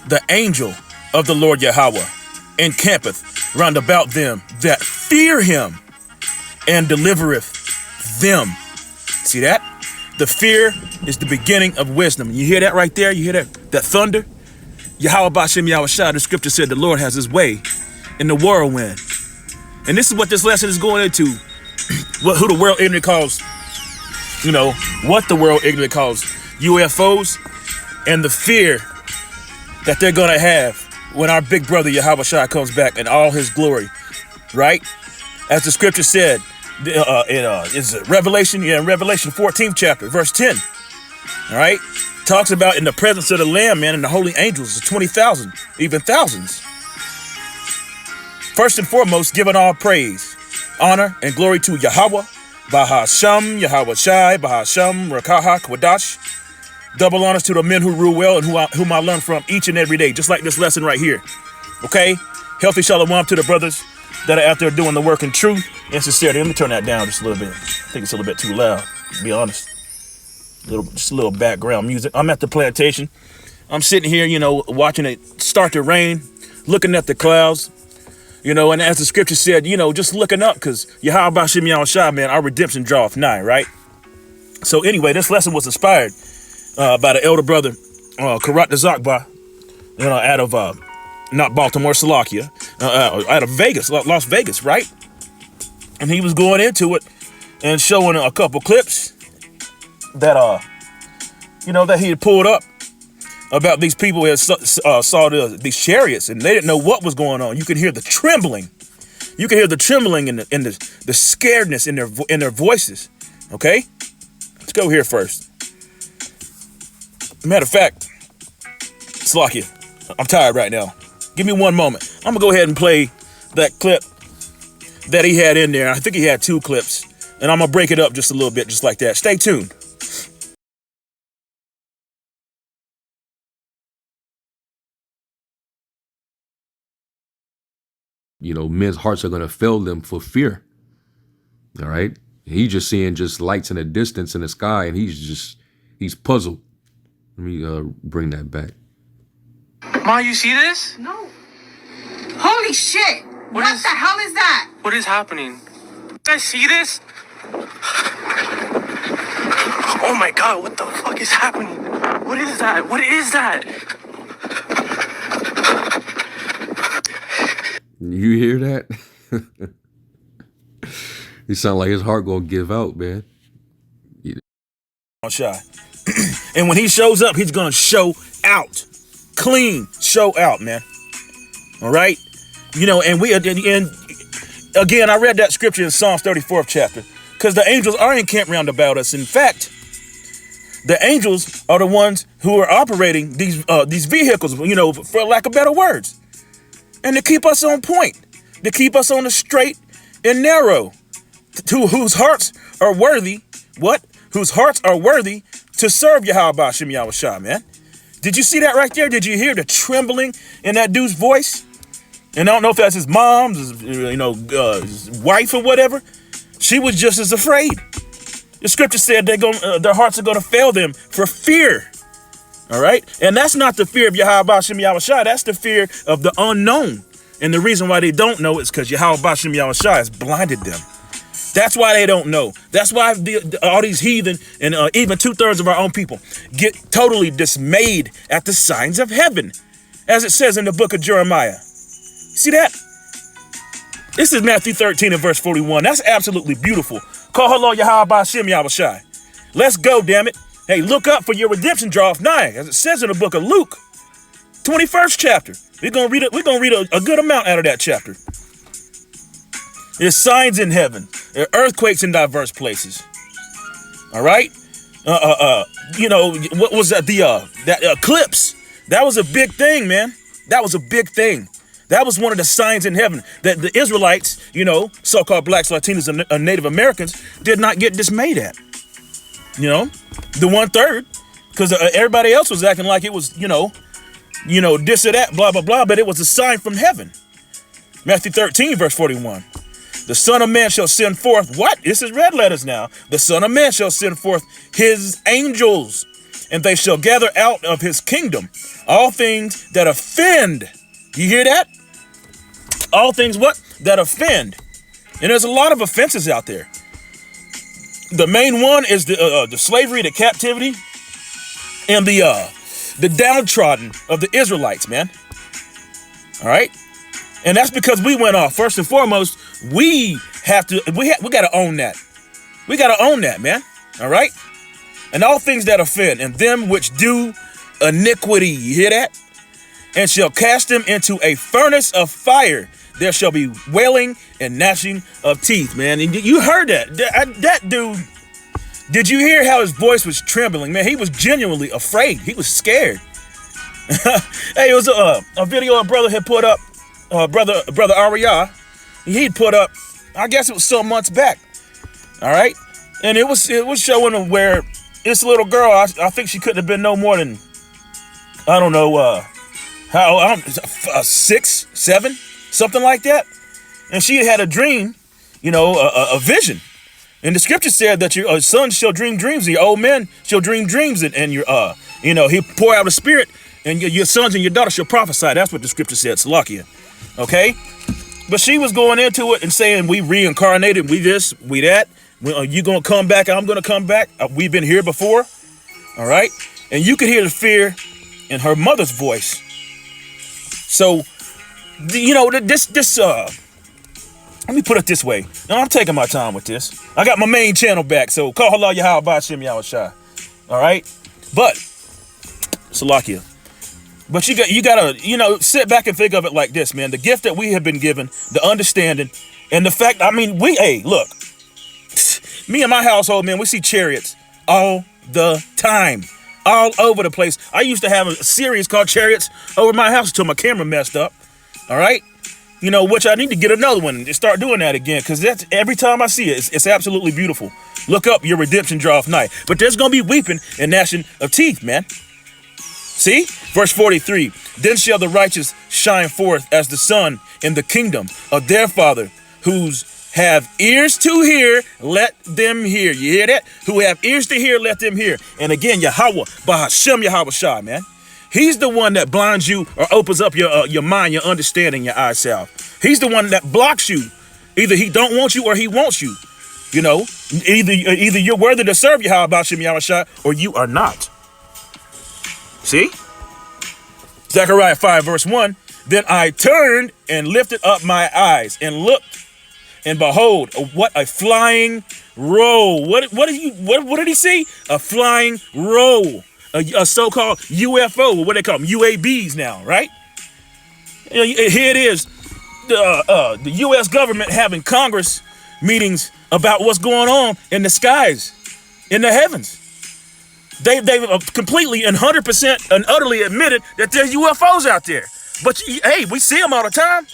The angel of the Lord Yahweh encampeth round about them that fear him and delivereth them. See that? The fear is the beginning of wisdom. You hear that right there? You hear that thunder? Yahweh Bashem Yahushua, the scripture said the Lord has his way in the whirlwind. And this is what this lesson is going into. Who the world ignorant calls, what the world ignorant calls UFOs, and the fear that they're going to have when our big brother Yahweh Shai comes back in all his glory, right? As the scripture said, is it Revelation? Yeah, in Revelation 14th chapter, verse 10, all right? Talks about in the presence of the Lamb, man, and the holy angels, 20,000, even thousands. First and foremost, giving all praise, honor, and glory to Yahweh, Bahasham, Yahweh Shai, Bahasham, Rakaha, Kwadash. Double honors to the men who rule well and whom I learn from each and every day, just like this lesson right here. Okay? Healthy shalom to the brothers that are out there doing the work in truth and sincerity. Let me turn that down just a little bit. I think it's a little bit too loud, to be honest. Just a little background music. I'm at the plantation. I'm sitting here, watching it start to rain, looking at the clouds, and as the scripture said, just looking up, because Yahweh Bashem Yahushua, man, our redemption draweth nigh, right? So anyway, this lesson was inspired by the elder brother, Karat Zakba, out of, not Baltimore, Salakia, out of Vegas, Las Vegas, right? And he was going into it and showing a couple clips that, that he had pulled up about these people who had saw these chariots, and they didn't know what was going on. You could hear the trembling. You could hear the trembling and the scaredness in their voices. Okay, let's go here first. Matter of fact, Slakia, I'm tired right now. Give me one moment. I'm gonna go ahead and play that clip that he had in there. I think he had two clips, and I'm gonna break it up just a little bit, just like that. Stay tuned. Men's hearts are going to fail them for fear. All right. He's just seeing just lights in the distance in the sky, and he's puzzled. Let me bring that back. Ma, you see this? No. Holy shit! What the hell is that? What is happening? You guys see this? Oh my god, what the fuck is happening? What is that? What is that? You hear that? He sound like his heart gonna give out, man. Shy. And when he shows up, he's gonna show out. Clean, show out, man. All right? And again, I read that scripture in Psalms 34th chapter, because the angels are encamped round about us. In fact, the angels are the ones who are operating these vehicles, for lack of better words. And to keep us on point, to keep us on the straight and narrow, whose hearts are worthy, whose hearts are worthy to serve Yahweh Bashem Yahushua, man. Did you see that right there? Did you hear the trembling in that dude's voice? And I don't know if that's his mom, his wife or whatever. She was just as afraid. The scripture said their hearts are going to fail them for fear. All right. And that's not the fear of Yahweh Bashem Yahushua. That's the fear of the unknown. And the reason why they don't know is because Yahweh Bashem Yahushua has blinded them. That's why they don't know. That's why all these heathen and even 2/3 of our own people get totally dismayed at the signs of heaven, as it says in the book of Jeremiah. See that? This is Matthew 13 and verse 41. That's absolutely beautiful. Call hello Yahweh Bashem Yahushua. Let's go, damn it. Hey, look up, for your redemption draweth nigh, as it says in the book of Luke, 21st chapter. We're gonna read a good amount out of that chapter. There's signs in heaven. There are earthquakes in diverse places. All right. What was that? That eclipse. That was a big thing, man. That was a big thing. That was one of the signs in heaven that the Israelites, so-called blacks, Latinos, and Native Americans did not get dismayed at. The 1/3, because everybody else was acting like it was, this or that, blah, blah, blah, but it was a sign from heaven. Matthew 13, verse 41. The Son of Man shall send forth, what? This is red letters now. The Son of Man shall send forth his angels, and they shall gather out of his kingdom all things that offend. You hear that? All things what? That offend. And there's a lot of offenses out there. The main one is the slavery, the captivity, and the downtrodden of the Israelites, man. All right? And that's because we went off. First and foremost, we got to own that. We got to own that, man. All right? And all things that offend, and them which do iniquity. You hear that? And shall cast them into a furnace of fire. There shall be wailing and gnashing of teeth, man. And you heard that. That dude, did you hear how his voice was trembling? Man, he was genuinely afraid. He was scared. Hey, it was a video a brother had put up, brother Aria. He'd put up, I guess it was some months back. All right? And it was showing him where this little girl, I think she couldn't have been no more than, I don't know, 6, 7, something like that. And she had a dream, a vision. And the scripture said that your son shall dream dreams, and your old men shall dream dreams, and your, he pour out a spirit, and your sons and your daughters shall prophesy. That's what the scripture said, Salakia. Okay? But she was going into it and saying, we reincarnated, we this, we that. You going to come back, I'm going to come back. We've been here before. All right? And you could hear the fear in her mother's voice. So, let me put it this way. Now, I'm taking my time with this. I got my main channel back, so call halal Yahweh Ba'ashem Yahushai. All right? But, Salakia. But you gotta, sit back and think of it like this, man. The gift that we have been given, the understanding, and the fact, look. Me and my household, man, we see chariots all the time. All over the place. I used to have a series called Chariots over my house until my camera messed up. All right? Which I need to get another one and start doing that again, because that's every time I see it, it's absolutely beautiful. Look up, your redemption draweth nigh. But there's going to be weeping and gnashing of teeth, man. See? Verse 43. Then shall the righteous shine forth as the sun in the kingdom of their Father, whose have ears to hear, let them hear. You hear that? Who have ears to hear, let them hear. And again, Yahweh, Ba'ashem Yahweh Shai, man. He's the one that blinds you or opens up your mind, your understanding, your eye salve. He's the one that blocks you. Either he don't want you or he wants you. Either you're worthy to serve Yahweh, Ba'ashem Yahweh Shai, or you are not. See? Zechariah 5 verse 1. Then I turned and lifted up my eyes and looked, and behold, what a flying roll. What did he see? A flying roll. A so-called UFO, what they call them, UABs now, right? Here it is, the U.S. government having Congress meetings about what's going on in the skies, in the heavens. They've completely and 100% and utterly admitted that there's UFOs out there. But hey, we see them all the time.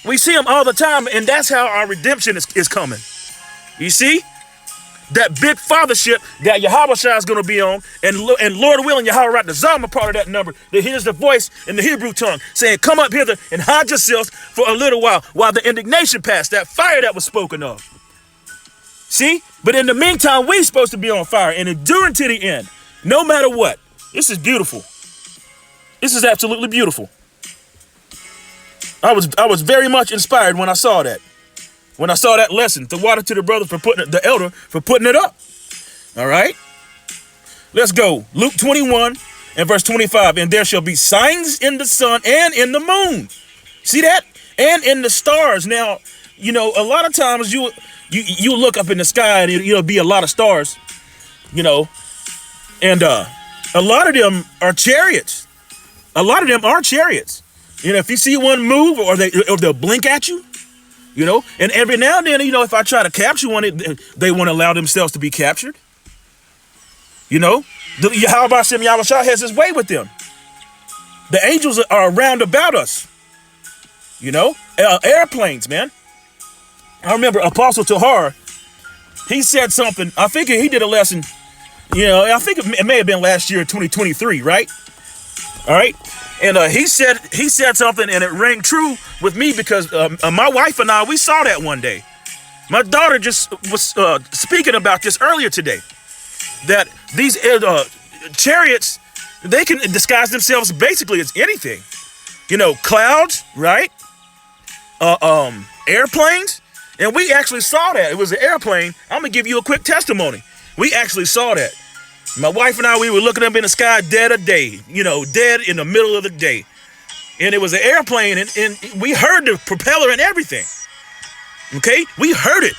We see them all the time, and that's how our redemption is coming. You see? That big fathership that Yahweh Shai is going to be on, and Lord willing, Yahweh right, the Zalma part of that number, that hears the voice in the Hebrew tongue saying, come up hither and hide yourselves for a little while the indignation passed, that fire that was spoken of. See? But in the meantime, we're supposed to be on fire and enduring to the end, no matter what. This is beautiful. This is absolutely beautiful. I was very much inspired when I saw that. When I saw that lesson, the water to the brother for the elder for putting it up. All right. Let's go. Luke 21 and verse 25. And there shall be signs in the sun and in the moon. See that? And in the stars. Now, a lot of times you look up in the sky and it'll be a lot of stars, and a lot of them are chariots. A lot of them are chariots. If you see one move or they'll blink at you. And every now and then, if I try to capture one, they won't allow themselves to be captured. The Yahweh Ba'ashem Yahweh Shai has his way with them. The angels are around about us. Airplanes, man. I remember Apostle Tahar, he said something. I think he did a lesson, I think it may have been last year, 2023, right? All right. And he said something, and it rang true with me because my wife and I, we saw that one day. My daughter just was speaking about this earlier today, that these chariots, they can disguise themselves basically as anything. Clouds, right? Airplanes. And we actually saw that. It was an airplane. I'm going to give you a quick testimony. We actually saw that. My wife and I, we were looking up in the sky dead of day, dead in the middle of the day. And it was an airplane, and we heard the propeller and everything. Okay? We heard it.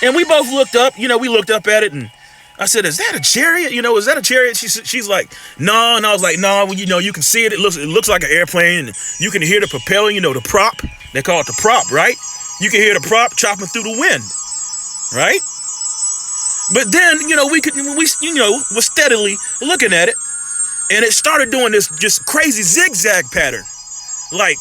And we both looked up, we looked up at it, and I said, is that a chariot? Is that a chariot? She's like, no. And I was like, no, you can see it. It looks like an airplane, and you can hear the propeller, the prop. They call it the prop, right? You can hear the prop chopping through the wind, right? But then, we're steadily looking at it, and it started doing this just crazy zigzag pattern. Like,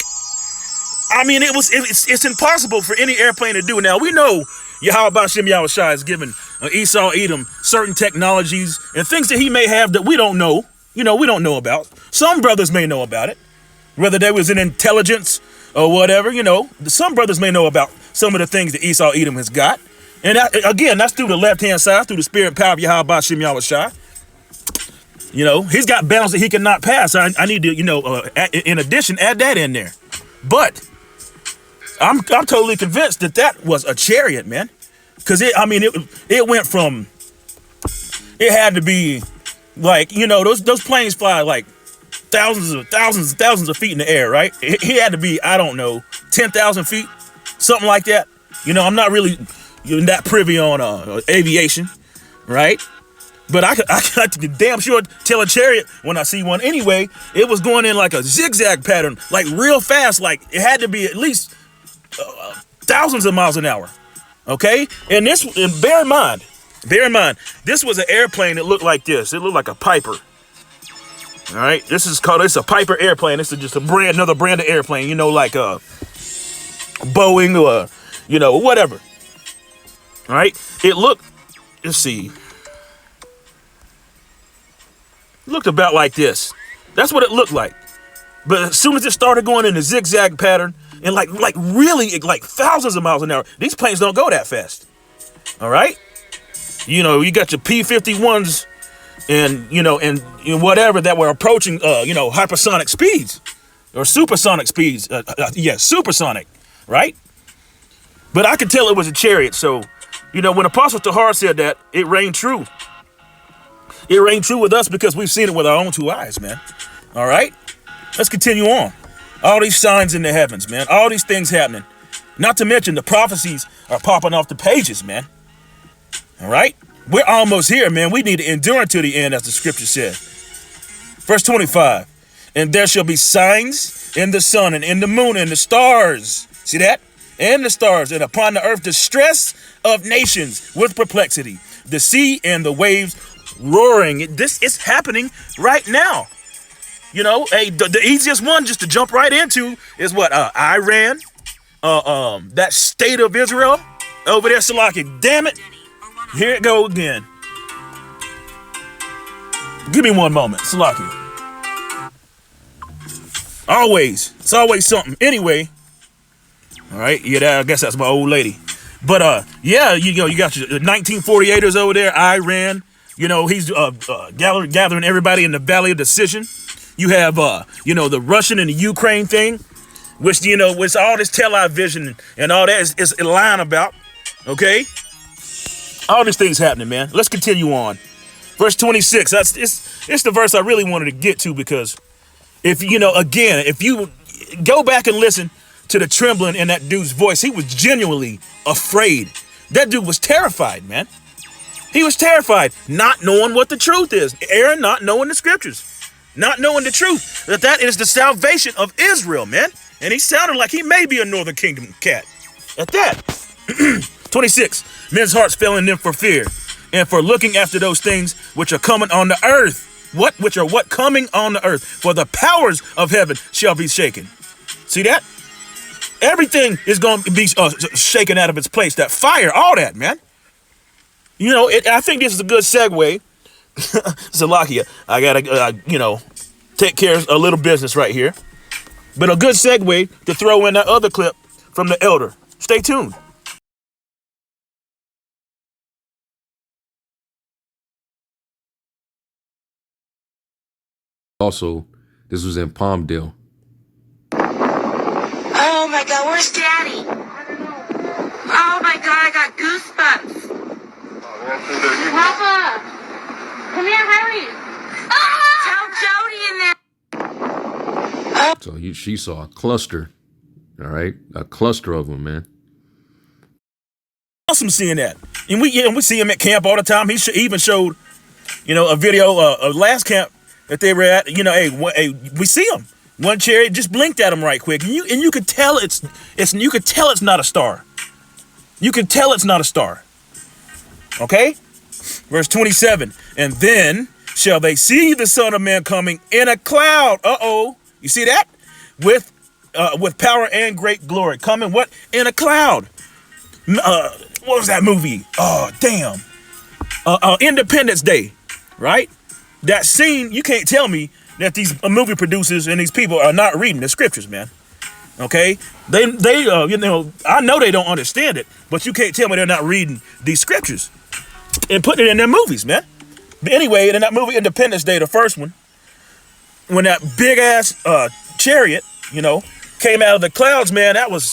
I mean, it's impossible for any airplane to do. Now, we know Yahweh Shem Yahushua is giving Esau Edom certain technologies and things that he may have that we don't know. We don't know about. Some brothers may know about it, whether they was in intelligence or whatever. Some brothers may know about some of the things that Esau Edom has got. And again, that's through the left-hand side, through the spirit and power of Yahweh Shem Yahushua. He's got bounds that he cannot pass. I need to, in addition, add that in there. But I'm totally convinced that was a chariot, man. Because it went from, it had to be like, those planes fly like thousands of feet in the air, right? He had to be, I don't know, 10,000 feet, something like that. I'm not really that privy on aviation, right? But I could damn sure tell a chariot when I see one. Anyway, it was going in like a zigzag pattern, like real fast. Like it had to be at least thousands of miles an hour. Okay, and bear in mind, this was an airplane that looked like this. It looked like a Piper. All right, it's a Piper airplane. This is just another brand of airplane. Like a Boeing or whatever. All right, it looked. Let's see. Looked about like this. That's what it looked like. But as soon as it started going in a zigzag pattern and like really like thousands of miles an hour, these planes don't go that fast. All right? You got your P-51s and whatever that were approaching hypersonic speeds or supersonic speeds. Supersonic, right? But I could tell it was a chariot. So, when Apostle Tahar said that, it rang true. It rang true with us because we've seen it with our own two eyes, man. All right? Let's continue on. All these signs in the heavens, man. All these things happening. Not to mention the prophecies are popping off the pages, man. All right? We're almost here, man. We need to endure until the end, as the scripture says. Verse 25. And there shall be signs in the sun and in the moon and the stars. See that? And the stars. And upon the earth distress of nations with perplexity. The sea and the waves roaring. This is happening right now. The easiest one just to jump right into is what? Iran. That state of Israel over there, Salaki. Damn it. Here it go again. Give me one moment, Salaki. It's always something. Anyway. All right. Yeah, I guess that's my old lady. But you got your 1948ers over there, Iran. He's gathering everybody in the Valley of Decision. You have, the Russian and the Ukraine thing, which, which all this television and all that is lying about. Okay? All these things happening, man. Let's continue on. Verse 26. It's the verse I really wanted to get to because if you go back and listen to the trembling in that dude's voice, he was genuinely afraid. That dude was terrified, man. He was terrified, not knowing what the truth is. Aaron not knowing the scriptures, not knowing the truth, that is the salvation of Israel, man. And he sounded like he may be a Northern Kingdom cat. At that, 26, men's hearts failing them for fear and for looking after those things which are coming on the earth. What coming on the earth? For the powers of heaven shall be shaken. See that? Everything is going to be shaken out of its place. That fire, all that, man. I think this is a good segue. Salakia, I gotta, take care of a little business right here. But a good segue to throw in that other clip from the elder. Stay tuned. Also, this was in Palmdale. Oh my God, where's Daddy? Oh my God, I got goosebumps. Papa, come here, hurry. Tell Jody in there. So she saw a cluster, all right? A cluster of them, man. Awesome seeing that. And we see him at camp all the time. He even showed, a video of last camp that they were at. Hey, we see him. One chariot just blinked at him right quick, and you could tell it's not a star. You can tell it's not a star. Okay? Verse 27. And then shall they see the Son of Man coming in a cloud. You see that? With power and great glory. Coming what? In a cloud. What was that movie? Oh, damn. Independence Day, right? That scene, you can't tell me that these movie producers and these people are not reading the scriptures, man. Okay? They I know they don't understand it, but you can't tell me they're not reading these scriptures and putting it in their movies, man. But anyway, in that movie Independence Day, the first one, when that big ass chariot, came out of the clouds, man, that was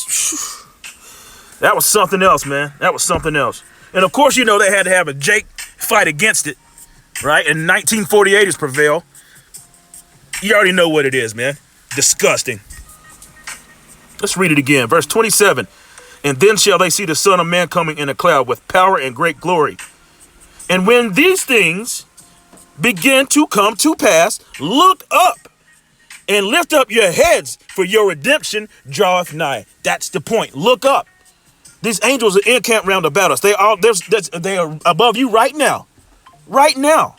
something else, man. That was something else. And of course, they had to have a Jake fight against it, right? And 1948 is prevail. You already know what it is, man. Disgusting. Let's read it again. Verse 27. And then shall they see the Son of Man coming in a cloud with power and great glory. And when these things begin to come to pass, look up and lift up your heads, for your redemption draweth nigh. That's the point. Look up. These angels are encamped round about us. They are above you right now. Right now.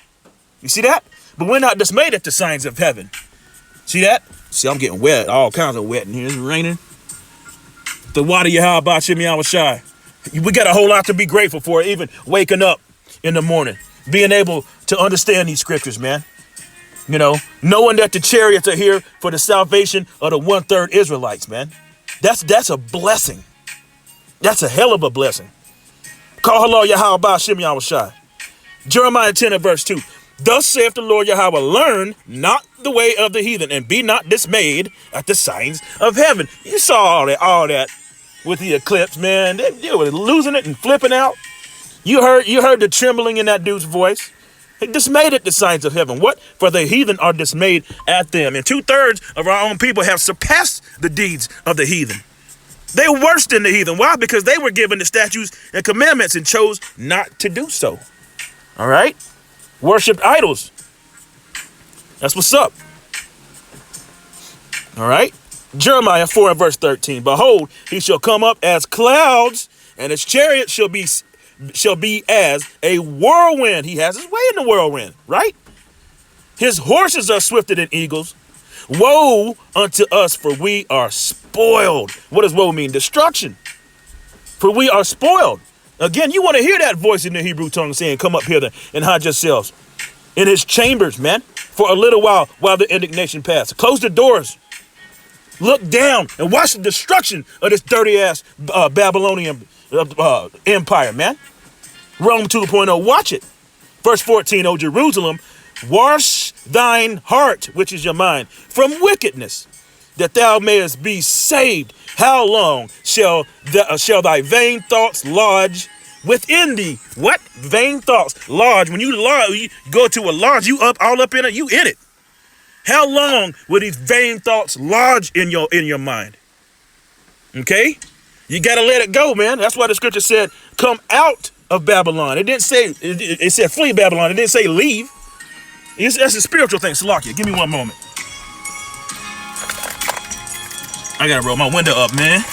You see that? But we're not dismayed at the signs of heaven. See that? See, I'm getting wet. All kinds of wet in here. It's raining. The water Yahweh Shimmy, I was shy. We got a whole lot to be grateful for, even waking up in the morning, being able to understand these scriptures, man. Knowing that the chariots are here for the salvation of the 1/3 Israelites, man. That's a blessing. That's a hell of a blessing. Call hello Yahweh Shimmy, I was shy. Jeremiah 10 and verse 2. Thus saith the Lord Yahweh, learn not the way of the heathen, and be not dismayed at the signs of heaven. You saw all that with the eclipse, man. They were losing it and flipping out. You heard the trembling in that dude's voice. He dismayed at the signs of heaven. What? For the heathen are dismayed at them. And 2/3 of our own people have surpassed the deeds of the heathen. They were worse than the heathen. Why? Because they were given the statutes and commandments and chose not to do so. All right? Worshipped idols. That's what's up. All right? Jeremiah 4 and verse 13. Behold, he shall come up as clouds, and his chariot shall be as a whirlwind. He has his way in the whirlwind, right? His horses are swifter than eagles. Woe unto us, for we are spoiled. What does woe mean? Destruction. For we are spoiled. Again, you want to hear that voice in the Hebrew tongue saying, come up hither and hide yourselves in his chambers, man, for a little while the indignation passes. Close the doors. Look down and watch the destruction of this dirty ass Babylonian empire, man. Rome 2.0, watch it. Verse 14, O Jerusalem, wash thine heart, which is your mind, from wickedness, that thou mayest be saved. How long shall thy vain thoughts lodge within thee? What? Vain thoughts lodge. When you go to a lodge, you all up in it, you in it. How long will these vain thoughts lodge in your mind? Okay? You got to let it go, man. That's why the scripture said, come out of Babylon. It didn't say, it said flee Babylon. It didn't say leave. That's a spiritual thing. Salakia, give me one moment. I got to roll my window up, man.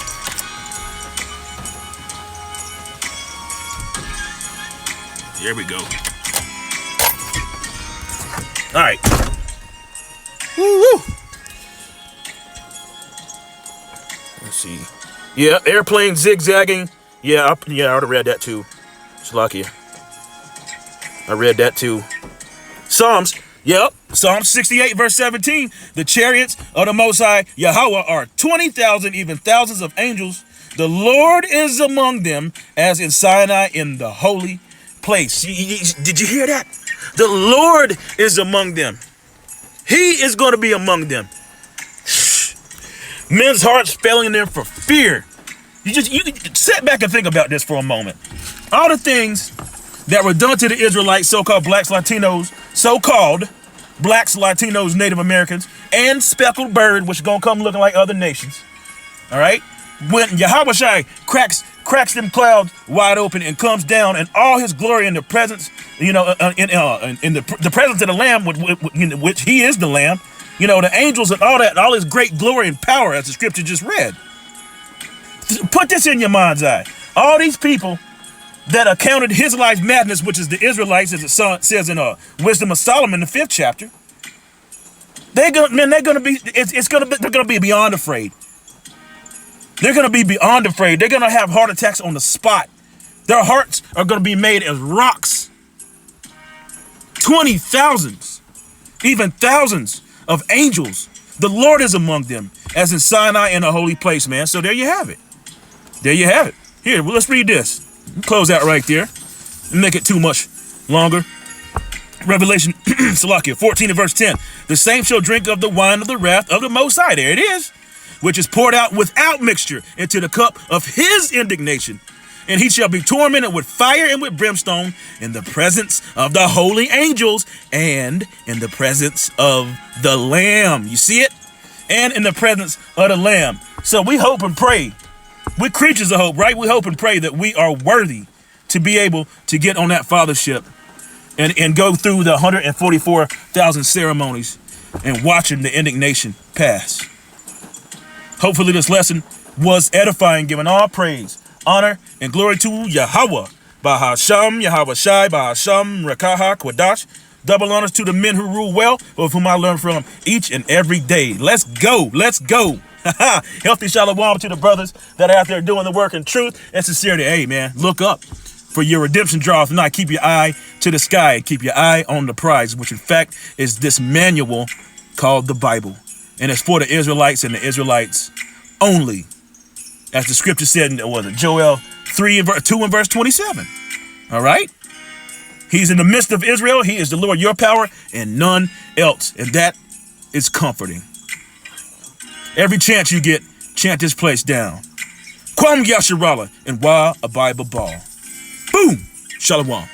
Here we go. All right. Woo-woo. Let's see. Yeah, airplane zigzagging. Yeah, I already read that too. Salakia. I read that too. Psalms. Yep. Psalm 68 verse 17. The chariots of the Most High Yahweh are 20,000, even thousands of angels. The Lord is among them as in Sinai in the holy place. Did you hear that? The Lord is among them. He is going to be among them. Men's hearts failing them for fear. You sit back and think about this for a moment. All the things that were done to the Israelites, so-called blacks, Latinos, Native Americans, and speckled bird, which is going to come looking like other nations. All right? When Yahweh cracks them clouds wide open and comes down in all his glory in the presence, in the presence of the Lamb, which he is the Lamb, the angels and all that, all his great glory and power, as the scripture just read. Put this in your mind's eye. All these people that accounted his life's madness, which is the Israelites, as it says in Wisdom of Solomon, the 5th chapter, they're gonna be beyond afraid. They're gonna be beyond afraid. They're gonna have heart attacks on the spot. Their hearts are gonna be made as rocks. 20,000s, even thousands of angels. The Lord is among them, as in Sinai in a holy place, man. So there you have it. There you have it. Here, well, let's read this. Close out right there. Make it too much longer. Revelation, Salakia 14 and verse 10. The same shall drink of the wine of the wrath of the Most High. There it is. Which is poured out without mixture into the cup of his indignation. And he shall be tormented with fire and with brimstone in the presence of the holy angels and in the presence of the Lamb. You see it? And in the presence of the Lamb. So we hope and pray. We're creatures of hope, right? We hope and pray that we are worthy to be able to get on that fathership and go through the 144,000 ceremonies and watching the indignation pass. Hopefully this lesson was edifying, giving all praise, honor, and glory to Yahweh. Bahasham, Yahweh Shai, Bahasham, Rekaha, Kwadash. Double honors to the men who rule well, of whom I learn from each and every day. Let's go. Let's go. Healthy shalom to the brothers that are out there doing the work in truth and sincerity. Hey, man, look up, for your redemption draweth nigh. Keep your eye to the sky. Keep your eye on the prize, which in fact is this manual called the Bible. And it's for the Israelites and the Israelites only. As the scripture said in Joel 2 and verse 27. All right? He's in the midst of Israel. He is the Lord, your power, and none else. And that is comforting. Every chance you get, chant this place down. Kwam Yasharala and Wa a Bible Ball. Boom! Shalom.